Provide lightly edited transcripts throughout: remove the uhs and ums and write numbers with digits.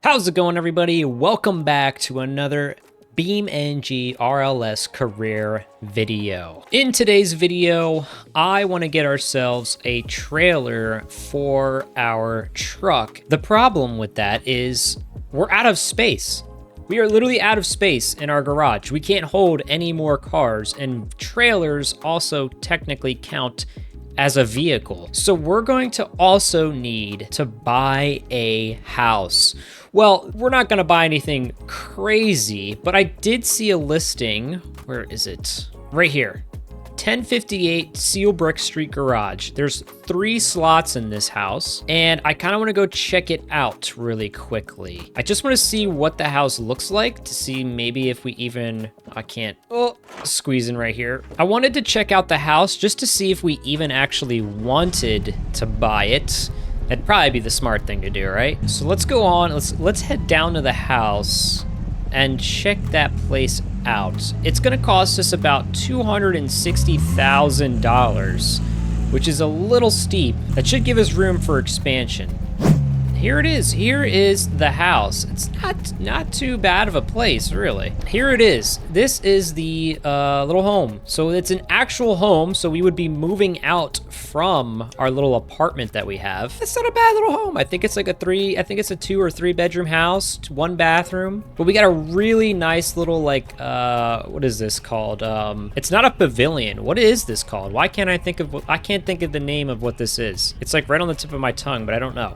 How's it going, everybody? Welcome back to another BeamNG RLS career video. In today's video, I want to get ourselves a trailer for our truck. The problem with that is we're out of space. We are literally out of space in our garage. We can't hold any more cars, and trailers also technically count as a vehicle. So we're going to also need to buy a house. Well, we're not gonna buy anything crazy, but I did see a listing. Where is it? Right here. 1058 Seal Brick Street Garage. There's 3 slots in this house, and I kind of want to go check it out really quickly. I just want to see what the house looks like to see maybe if we even, I can't, squeeze in right here. I wanted to check out the house just to see if we even actually wanted to buy it. That'd probably be the smart thing to do, right? So let's go on, let's head down to the house and check that place out. It's gonna cost us about $260,000, which is a little steep. That should give us room for expansion. Here it is. Here is the house. It's not too bad of a place, really. Here it is. This is the little home. So it's an actual home. So we would be moving out from our little apartment that we have. It's not a bad little home. I think it's like a 2 or 3 bedroom house, 1 bathroom. But we got a really nice little like, what is this called? It's not a pavilion. What is this called? Why can't I think of the name of what this is. It's like right on the tip of my tongue, but I don't know.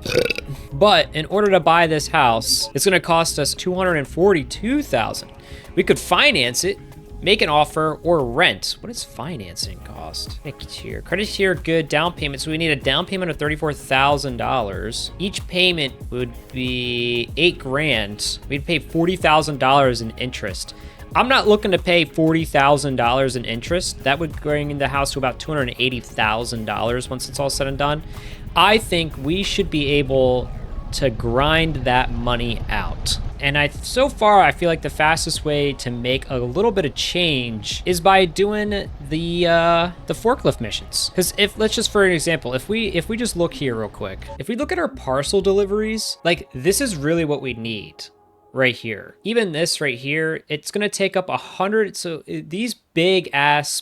But in order to buy this house, it's gonna cost us $242,000. We could finance it, make an offer, or rent. What does financing cost? Credit tier, good. Down payment. So we need a down payment of $34,000. Each payment would be $8 grand. We'd pay $40,000 in interest. I'm not looking to pay $40,000 in interest. That would bring the house to about $280,000 once it's all said and done. I think we should be able to grind that money out. And so far, I feel like the fastest way to make a little bit of change is by doing the forklift missions. Because let's just, for an example, if we just look here real quick, if we look at our parcel deliveries, like this is really what we need right here. Even this right here, it's gonna take up 100. So these big ass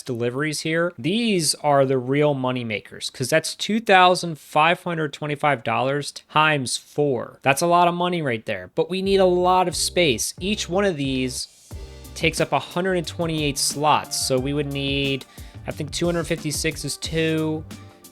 deliveries here, these are the real money makers, because that's $2,525 times 4. That's a lot of money right there, but we need a lot of space. Each one of these takes up 128 slots. So we would need, I think 256 is 2.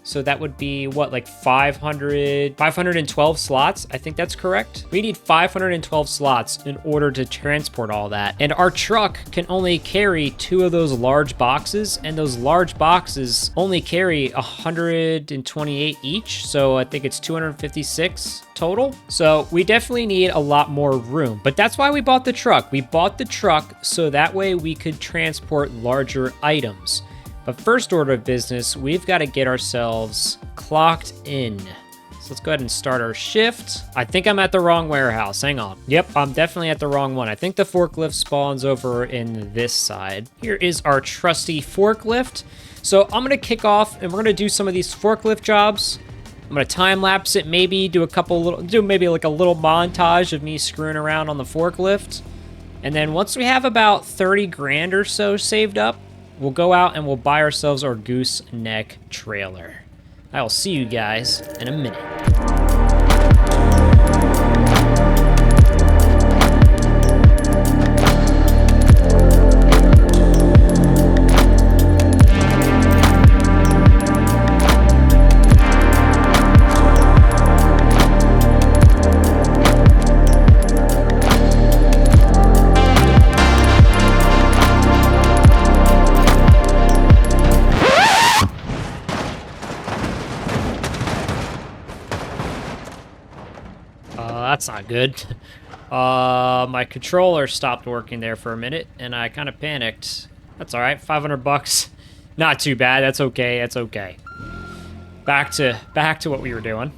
So that would be what, like 512 slots? I think that's correct. We need 512 slots in order to transport all that. And our truck can only carry 2 of those large boxes, and those large boxes only carry 128 each. So I think it's 256 total. So we definitely need a lot more room, but that's why we bought the truck. We bought the truck so that way we could transport larger items. But first order of business, we've got to get ourselves clocked in. So let's go ahead and start our shift. I think I'm at the wrong warehouse. Hang on. Yep, I'm definitely at the wrong one. I think the forklift spawns over in this side. Here is our trusty forklift. So I'm going to kick off and we're going to do some of these forklift jobs. I'm going to time lapse it, maybe do maybe like a little montage of me screwing around on the forklift. And then once we have about 30 grand or so saved up, we'll go out and we'll buy ourselves our gooseneck trailer. I will see you guys in a minute. That's not good. My controller stopped working there for a minute, and I kind of panicked. That's all right. 500 bucks. Not too bad. That's okay. That's okay. Back to what we were doing.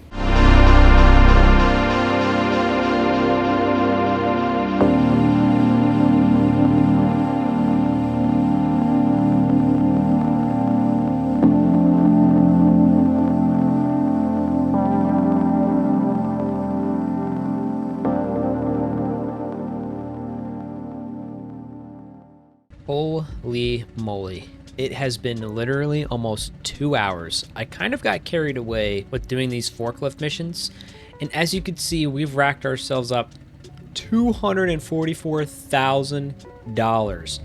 Holy moly. It has been literally almost 2 hours. I kind of got carried away with doing these forklift missions. And as you can see, we've racked ourselves up $244,000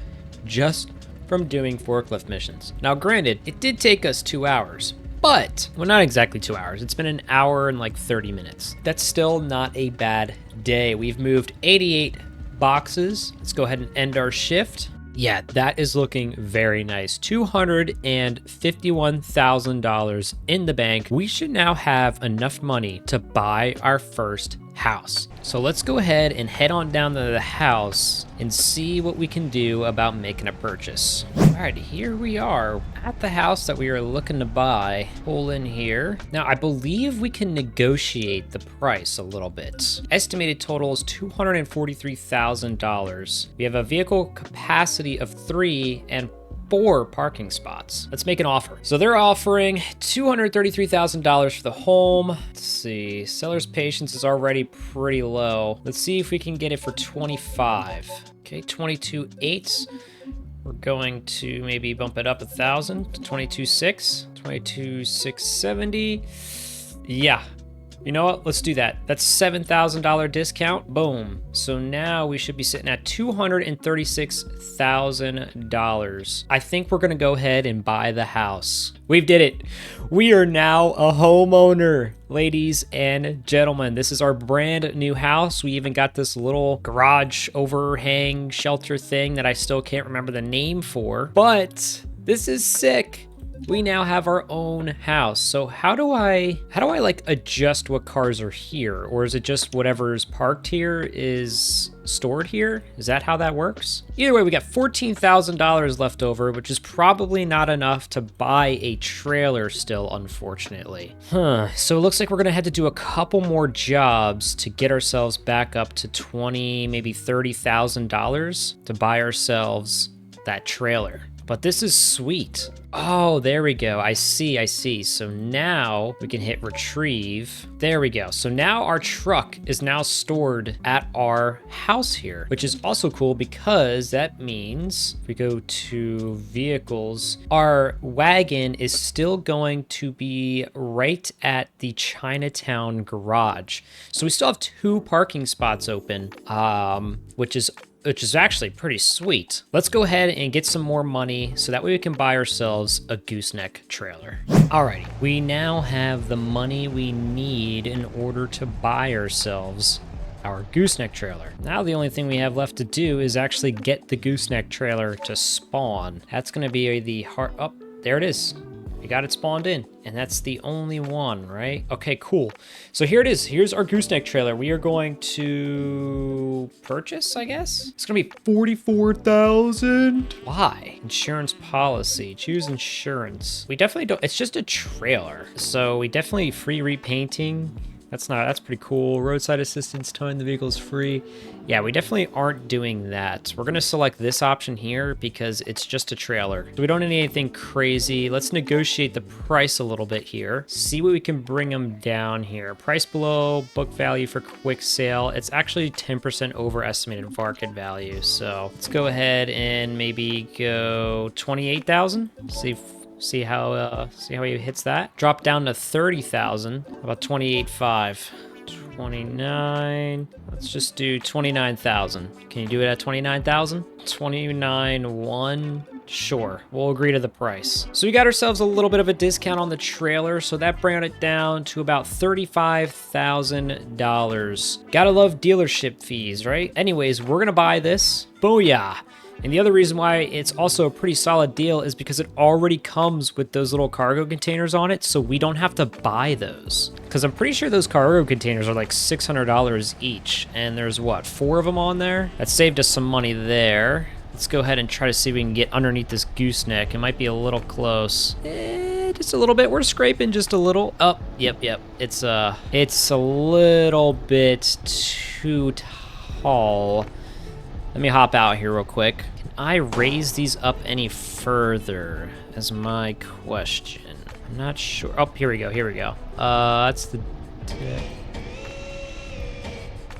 just from doing forklift missions. Now, granted, it did take us 2 hours, but, well, not exactly 2 hours. It's been an hour and like 30 minutes. That's still not a bad day. We've moved 88 boxes. Let's go ahead and end our shift. Yeah, that is looking very nice. $251,000 in the bank. We should now have enough money to buy our first house. So let's go ahead and head on down to the house and see what we can do about making a purchase. All right, here we are at the house that we are looking to buy. Pull in here. Now, I believe we can negotiate the price a little bit. Estimated total is $243,000. We have a vehicle capacity of 3 and 4 parking spots. Let's make an offer. So they're offering $233,000 for the home. Let's see, seller's patience is already pretty low. Let's see if we can get it for 25. Okay, 22.8. We're going to maybe bump it up 1,000 to 22.6, 22,670. Yeah. You know what? Let's do that. That's $7,000 discount. Boom. So now we should be sitting at $236,000. I think we're going to go ahead and buy the house. We've did it. We are now a homeowner, ladies and gentlemen. This is our brand new house. We even got this little garage overhang shelter thing that I still can't remember the name for, but this is sick. We now have our own house. So how do I like adjust what cars are here? Or is it just whatever's parked here is stored here? Is that how that works? Either way, we got $14,000 left over, which is probably not enough to buy a trailer still, unfortunately. So it looks like we're gonna have to do a couple more jobs to get ourselves back up to $20,000, maybe $30,000 to buy ourselves that trailer. But this is sweet. Oh, there we go. I see. So now we can hit retrieve. There we go. So now our truck is now stored at our house here, which is also cool because that means if we go to vehicles, our wagon is still going to be right at the Chinatown garage. So we still have 2 parking spots open, which is actually pretty sweet. Let's go ahead and get some more money so that way we can buy ourselves a gooseneck trailer. Alrighty, we now have the money we need in order to buy ourselves our gooseneck trailer. Now the only thing we have left to do is actually get the gooseneck trailer to spawn. That's gonna be the hard, oh, there it is. We got it spawned in, and that's the only one, right? Okay, cool. So here it is. Here's our gooseneck trailer. We are going to purchase, I guess. It's gonna be $44,000. Why? Insurance policy. Choose insurance. We definitely don't. It's just a trailer, so we definitely free repainting. That's pretty cool. Roadside assistance, towing the vehicle is free. Yeah, we definitely aren't doing that. We're gonna select this option here because it's just a trailer. So we don't need anything crazy. Let's negotiate the price a little bit here. See what we can bring them down here. Price below, book value for quick sale. It's actually 10% over estimated market value. So let's go ahead and maybe go 28,000. See how he hits that. Drop down to 30,000. About 28.5. 29. Let's just do 29,000. Can you do it at 29,000? 29.1. Sure, we'll agree to the price. So we got ourselves a little bit of a discount on the trailer, so that brought it down to about $35,000. Gotta love dealership fees, right? Anyways, we're gonna buy this. Booyah! And the other reason why it's also a pretty solid deal is because it already comes with those little cargo containers on it, so we don't have to buy those. Because I'm pretty sure those cargo containers are like $600 each, and there's what, 4 of them on there? That saved us some money there. Let's go ahead and try to see if we can get underneath this gooseneck. It might be a little close. Just a little bit. We're scraping just a little. Oh, yep. It's a little bit too tall. Let me hop out here real quick. Can I raise these up any further? Is my question. I'm not sure. Oh, here we go. That's the...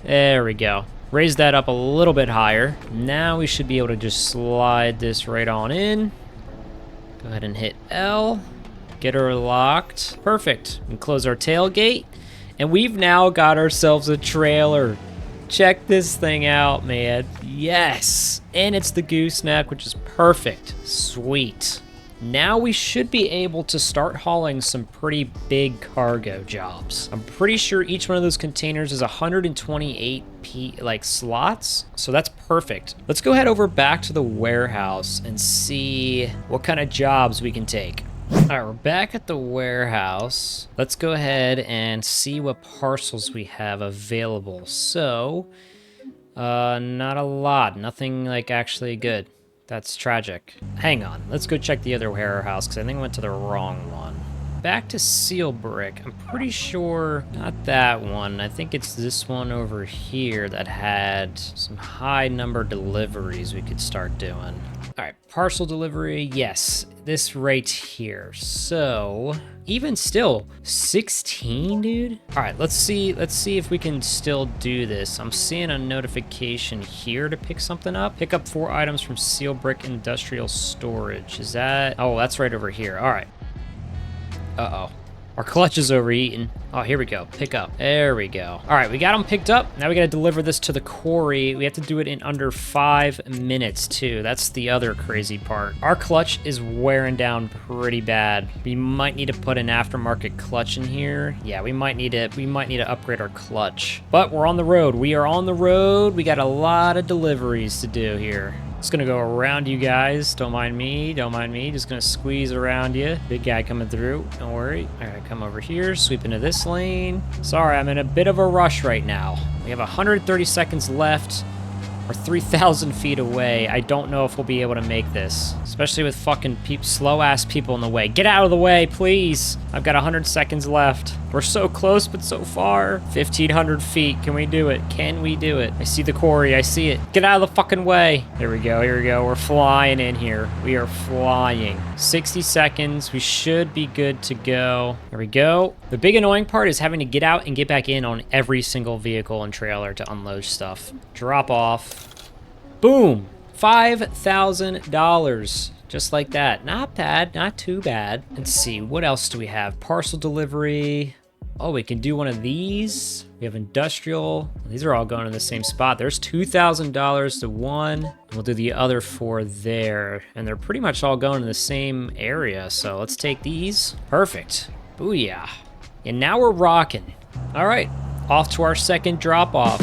There we go. Raise that up a little bit higher. Now we should be able to just slide this right on in. Go ahead and hit L. Get her locked. Perfect. And close our tailgate. And we've now got ourselves a trailer. Check this thing out, man. Yes. And it's the gooseneck, which is perfect. Sweet. Now we should be able to start hauling some pretty big cargo jobs. I'm pretty sure each one of those containers is 128 slots, so that's perfect. Let's go head over back to the warehouse and see what kind of jobs we can take. All right, we're back at the warehouse. Let's go ahead and see what parcels we have available. So, not a lot, nothing like actually good. That's tragic. Hang on, let's go check the other warehouse because I think I went to the wrong one. Back to seal brick. I'm pretty sure not that one. I think it's this one over here that had some high number deliveries we could start doing. All right, parcel delivery, yes, this right here. So even still, 16, dude. All right, let's see if we can still do this. I'm seeing a notification here to pick something up. Pick up 4 items from Seal Brick Industrial Storage. Is that? Oh, that's right over here. All right. Uh-oh. Our clutch is overeaten. Oh, here we go. Pick up. There we go. All right, we got them picked up. Now we got to deliver this to the quarry. We have to do it in under 5 minutes, too. That's the other crazy part. Our clutch is wearing down pretty bad. We might need to put an aftermarket clutch in here. Yeah, we might need to upgrade our clutch. But we're on the road. We are on the road. We got a lot of deliveries to do here. Just gonna go around you guys. Don't mind me. Don't mind me. Just gonna squeeze around you. Big guy coming through. Don't worry. All right, come over here. Sweep into this lane. Sorry, I'm in a bit of a rush right now. We have 130 seconds left. We're 3,000 feet away. I don't know if we'll be able to make this, especially with fucking slow-ass people in the way. Get out of the way, please. I've got 100 seconds left. We're so close, but so far. 1,500 feet. Can we do it? Can we do it? I see the quarry. I see it. Get out of the fucking way. Here we go. Here we go. We're flying in here. We are flying. 60 seconds. We should be good to go. Here we go. The big annoying part is having to get out and get back in on every single vehicle and trailer to unload stuff. Drop off. Boom. $5,000. Just like that. Not bad. Not too bad. Let's see. What else do we have? Parcel delivery. Oh, we can do one of these. We have industrial. These are all going in the same spot. There's $2,000 to one. We'll do the other 4 there. And they're pretty much all going in the same area. So let's take these. Perfect. Booyah. And now we're rocking. All right. Off to our second drop off.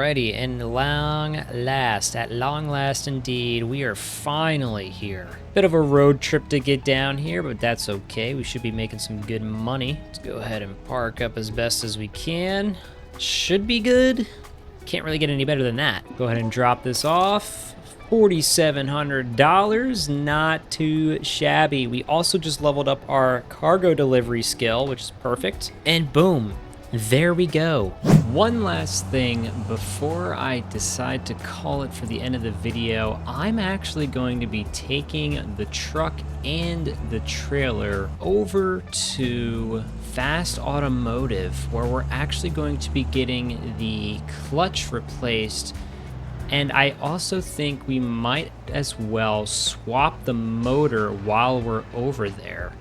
Alrighty, and at long last indeed, we are finally here. Bit of a road trip to get down here, but that's okay. We should be making some good money. Let's go ahead and park up as best as we can. Should be good. Can't really get any better than that. Go ahead and drop this off. $4,700, not too shabby. We also just leveled up our cargo delivery skill, which is perfect. And boom, there we go. One last thing before I decide to call it for the end of the video, I'm actually going to be taking the truck and the trailer over to Fast Automotive, where we're actually going to be getting the clutch replaced. And I also think we might as well swap the motor while we're over there.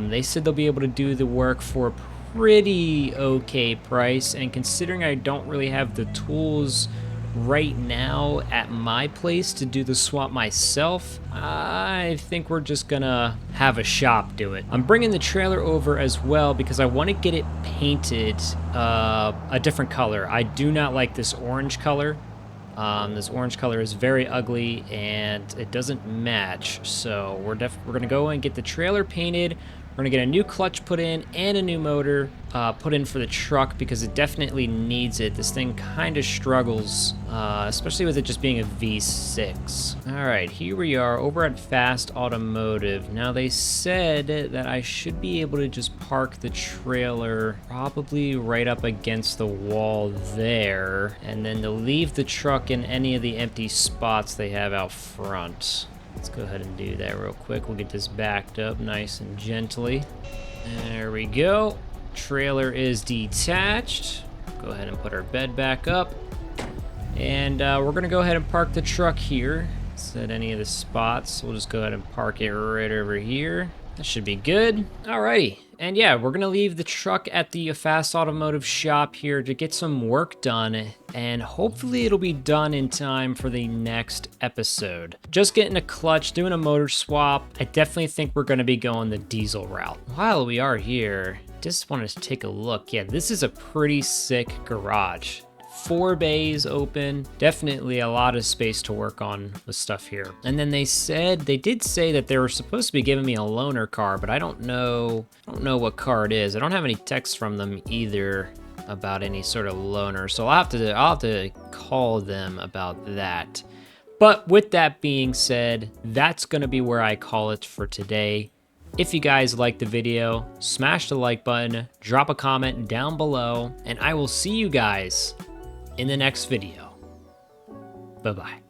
They said they'll be able to do the work for a pretty okay price, and considering I don't really have the tools right now at my place to do the swap myself, I think we're just gonna have a shop do it. I'm bringing the trailer over as well because I want to get it painted a different color. I do not like this orange color. This orange color is very ugly and it doesn't match. So we're gonna go and get the trailer painted. We're gonna get a new clutch put in and a new motor put in for the truck because it definitely needs it. This thing kind of struggles, especially with it just being a V6. All right, here we are over at Fast Automotive. Now they said that I should be able to just park the trailer probably right up against the wall there, and then to leave the truck in any of the empty spots they have out front. Let's go ahead and do that real quick. We'll get this backed up nice and gently. There we go. Trailer is detached. Go ahead and put our bed back up. And we're gonna go ahead and park the truck here. Set any of the spots. We'll just go ahead and park it right over here. That should be good. Alrighty. And yeah, we're gonna leave the truck at the Fast Automotive shop here to get some work done, and hopefully it'll be done in time for the next episode. Just getting a clutch, doing a motor swap. I definitely think we're gonna be going the diesel route. While we are here, just wanted to take a look. Yeah, this is a pretty sick garage. 4 bays open, definitely a lot of space to work on with stuff here. And then they did say that they were supposed to be giving me a loaner car, but I don't know what car it is. I don't have any text from them either about any sort of loaner, so I'll have to call them about that. But with that being said, that's gonna be where I call it for today. If you guys liked the video, smash the like button, drop a comment down below, and I will see you guys in the next video. Bye-bye.